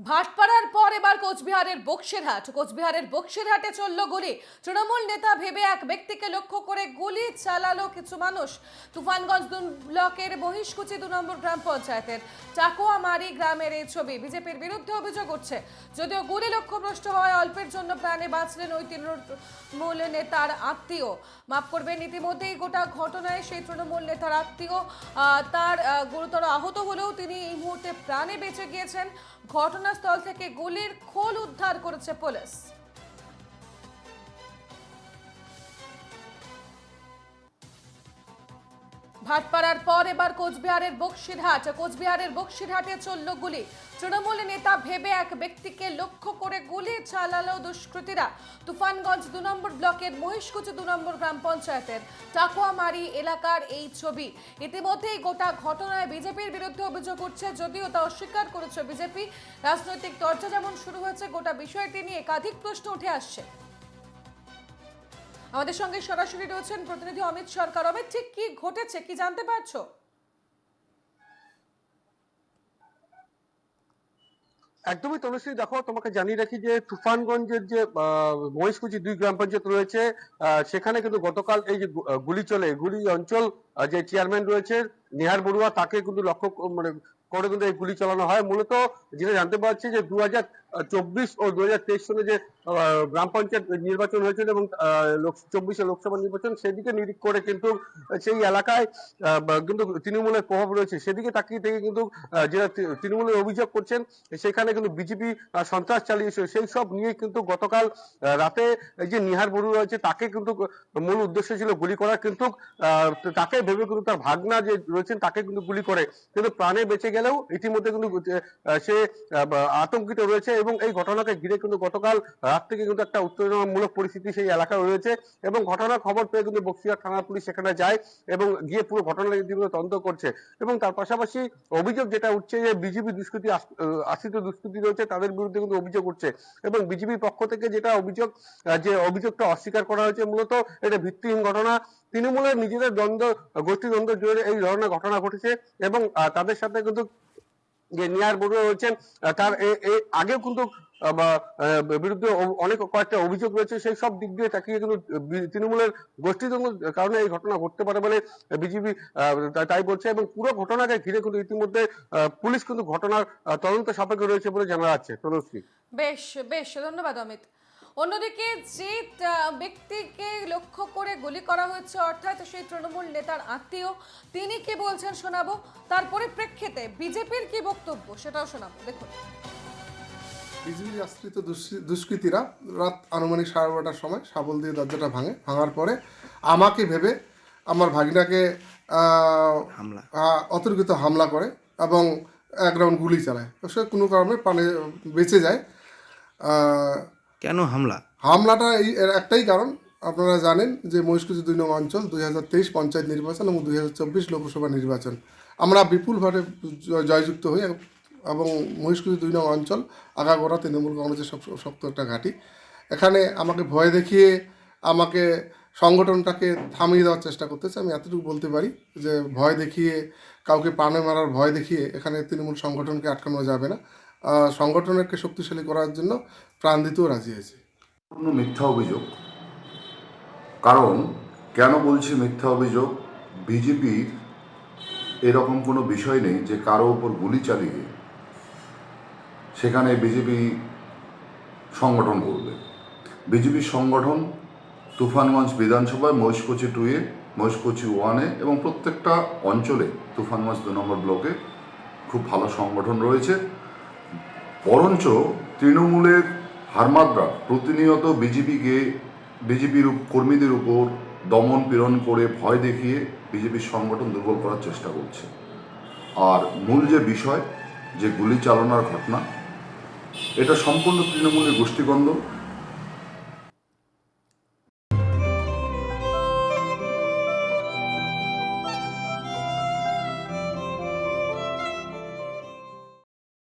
ভাটপাড়ার পর এবার কোচবিহারের বক্সিরহাটে চলল গুলি। তৃণমূল নেতা ভেবে এক ব্যক্তিকে লক্ষ্য করে গুলি চালালো কিছু মানুষ। তুফানগঞ্জ ব্লকের মহিষকুচি 2 নম্বর গ্রাম পঞ্চায়েতের টাকুয়ামারি গ্রামের এই ছবি। বিজেপির বিরুদ্ধে অভিযোগ উঠছে, যদিও গুলি লক্ষ্যভ্রষ্ট হওয়ায় অল্পের জন্য প্রাণে বাঁচলেন ওই তৃণমূল নেতার আত্মীয়। মাফ করবেন, ইতিমধ্যেই গোটা ঘটনায় সেই তৃণমূল নেতার আত্মীয় তার গুরুতর আহত হলেও তিনি এই মুহূর্তে প্রাণে বেঁচে গিয়েছেন। ঘটনাস্থল থেকে গুলির খোল উদ্ধার করেছে পুলিশ। ভাটপাড়ার পর এবার কোচবিহারের বক্সিরহাটে চলল গুলি। তৃণমূল নেতা ভেবে এক ব্যক্তিকে লক্ষ্য করে গুলি চালালো দুষ্কৃতীরা। তুফানগঞ্জ 2 নম্বর ব্লকের মহিষকুচি 2 নম্বর গ্রাম পঞ্চায়েতের টাকুয়ামারি এলাকার এই ছবি। ইতিমধ্যেই গোটা ঘটনায় বিজেপির বিরুদ্ধে অভিযোগ উঠছে, যদিও তা অস্বীকার করেছে বিজেপি। রাজনৈতিক চর্চা যেমন শুরু হয়েছে, গোটা বিষয়টি নিয়ে একাধিক প্রশ্ন উঠে আসছে। আমাদের সঙ্গে সরাসরি রয়েছেন প্রতিনিধি অমিত সরকার। অমিত, ঠিক কি ঘটেছে, কি জানতে পারছো? একদমই তনুশ্রী, দেখো তোমাকে জানিয়ে রাখি যে তুফানগঞ্জের যে মহিষকুচি 2 গ্রাম পঞ্চায়েত রয়েছে, সেখানে কিন্তু গতকাল এই যে গুলি অঞ্চল যে চেয়ারম্যান রয়েছে নিহার বড়ুয়া, তাকে কিন্তু লক্ষ্য করে কিন্তু এই গুলি চালানো হয়। মূলত যেটা জানতে পারছি যে 2024 ও 2023 সালে যে গ্রাম পঞ্চায়েত নির্বাচন হয়েছিল এবং 24 লোকসভা নির্বাচন, সেদিকে নিরিখ করে কিন্তু সেই এলাকায় কিন্তু তৃণমূলের প্রভাব রয়েছে, সেদিকে তাকিয়ে থেকে কিন্তু যেটা তৃণমূলের অভিযোগ করছেন সেখানে কিন্তু বিজেপি সন্ত্রাস চালিয়েছে। সেই সব নিয়ে কিন্তু গতকাল রাতে এই যে নিহার বড়ুয়া রয়েছে, তাকে কিন্তু মূল উদ্দেশ্য ছিল গুলি করা, কিন্তু তাকে ভেবে কিন্তু তার ভাগনা যে রয়েছেন তাকে কিন্তু গুলি করে, কিন্তু প্রাণে বেঁচে গেলেও ইতিমধ্যে কিন্তু সে আতঙ্কিত রয়েছে। এবং এই ঘটনাকে ঘিরে কিন্তু গতকাল রাত থেকে কিন্তু একটা উত্তেজনামূলক পরিস্থিতি সেই এলাকায় রয়েছে এবং ঘটনার খবর পেয়ে কিন্তু বক্সিরহাট থানার পুলিশ সেখানে যায় এবং গিয়ে পুরো ঘটনাটা তদন্ত করছে। এবং তার পাশাপাশি অভিযোগ যেটা উঠছে যে বিজেপি আশ্রিত দুষ্কৃতী রয়েছে, তাদের বিরুদ্ধে কিন্তু অভিযোগ উঠছে এবং বিজেপির পক্ষ থেকে যেটা অভিযোগটা অস্বীকার করা হয়েছে। মূলত এটা ভিত্তিহীন ঘটনা, তৃণমূলের নিজেদের গোষ্ঠী দ্বন্দ্ব জুড়ে এই ধরনের ঘটনা ঘটেছে এবং তাদের সাথে কিন্তু যে নিয়ার বড়ুয়া রয়েছেন, তার আগেও কিন্তু বিরুদ্ধে অনেক কয়েকটা অভিযোগ রয়েছে। সেই সব দিক দিয়ে তাকিয়ে কিন্তু তৃণমূলের গোষ্ঠীদ্বন্দ্বের কারণে এই ঘটনা ঘটতে পারে বলে বিজেপি তাই বলছে এবং পুরো ঘটনাকে ঘিরে কিন্তু ইতিমধ্যে পুলিশ কিন্তু ঘটনার তদন্ত সাপেক্ষে রয়েছে বলে জানা যাচ্ছে। তনুশ্রী, বেশ বেশ, ধন্যবাদ অমিত। অন্যদিকে যে ব্যক্তিকে লক্ষ্য করে গুলি করা হয়েছে, অর্থাৎ সেই তৃণমূল নেতার আত্মীয়, তিনি কি বলছেন শোনাবো। তার পরিপ্রেক্ষিতে বিজেপির কি বক্তব্য সেটাও শোনাবো, দেখুন। বিজেপির আশ্রিত দুষ্কৃতীরা রাত আনুমানিক 12:30টার সময় শাবল দিয়ে দরজাটা ভাঙার পরে আমাকে ভেবে আমার ভাগিনাকে অতর্কিত হামলা করে এবং 1 রাউন্ড গুলি চালায়। তো সে কোনো কারণে প্রাণে বেঁচে যায়। কেন হামলাটা একটাই কারণ, আপনারা জানেন যে মহিষকুচি 2 নং অঞ্চল 2023 পঞ্চায়েত নির্বাচন এবং 2024 লোকসভা নির্বাচন আমরা বিপুলভাবে জয়যুক্ত হই এবং মহিষকুচি 2 নং অঞ্চল আগাগোড়া তৃণমূল কংগ্রেসের শক্ত একটা ঘাঁটি। এখানে আমাকে ভয় দেখিয়ে আমাকে সংগঠনটাকে থামিয়ে দেওয়ার চেষ্টা করতেছে। আমি এতটুকু বলতে পারি যে ভয় দেখিয়ে, কাউকে প্রাণে মারার ভয় দেখিয়ে এখানে তৃণমূল সংগঠনকে আটকানো যাবে না। সংগঠনকে শক্তিশালী করার জন্য প্রাণ দিতেও রাজি হয়েছে। মিথ্যা অভিযোগ। কারণ কেন বলছি মিথ্যা অভিযোগ, বিজেপির এরকম কোনো বিষয় নেই যে কারো উপর গুলি চালিয়ে সেখানে বিজেপি সংগঠন করবে। বিজেপির সংগঠন তুফানগঞ্জ বিধানসভায় মহিষকুচি 2-এ, মহিষকুচি 1-এ এবং প্রত্যেকটা অঞ্চলে তুফানগঞ্জ 2 নম্বর ব্লকে খুব ভালো সংগঠন রয়েছে। বরঞ্চ তৃণমূলের হারমাদরা প্রতিনিয়ত বিজেপির কর্মীদের উপর দমন পীড়ন করে ভয় দেখিয়ে বিজেপির সংগঠন দুর্বল করার চেষ্টা করছে। আর মূল যে বিষয় যে গুলি চালানোর ঘটনা, এটা সম্পূর্ণ তৃণমূলের গোষ্ঠীদ্বন্দ্ব।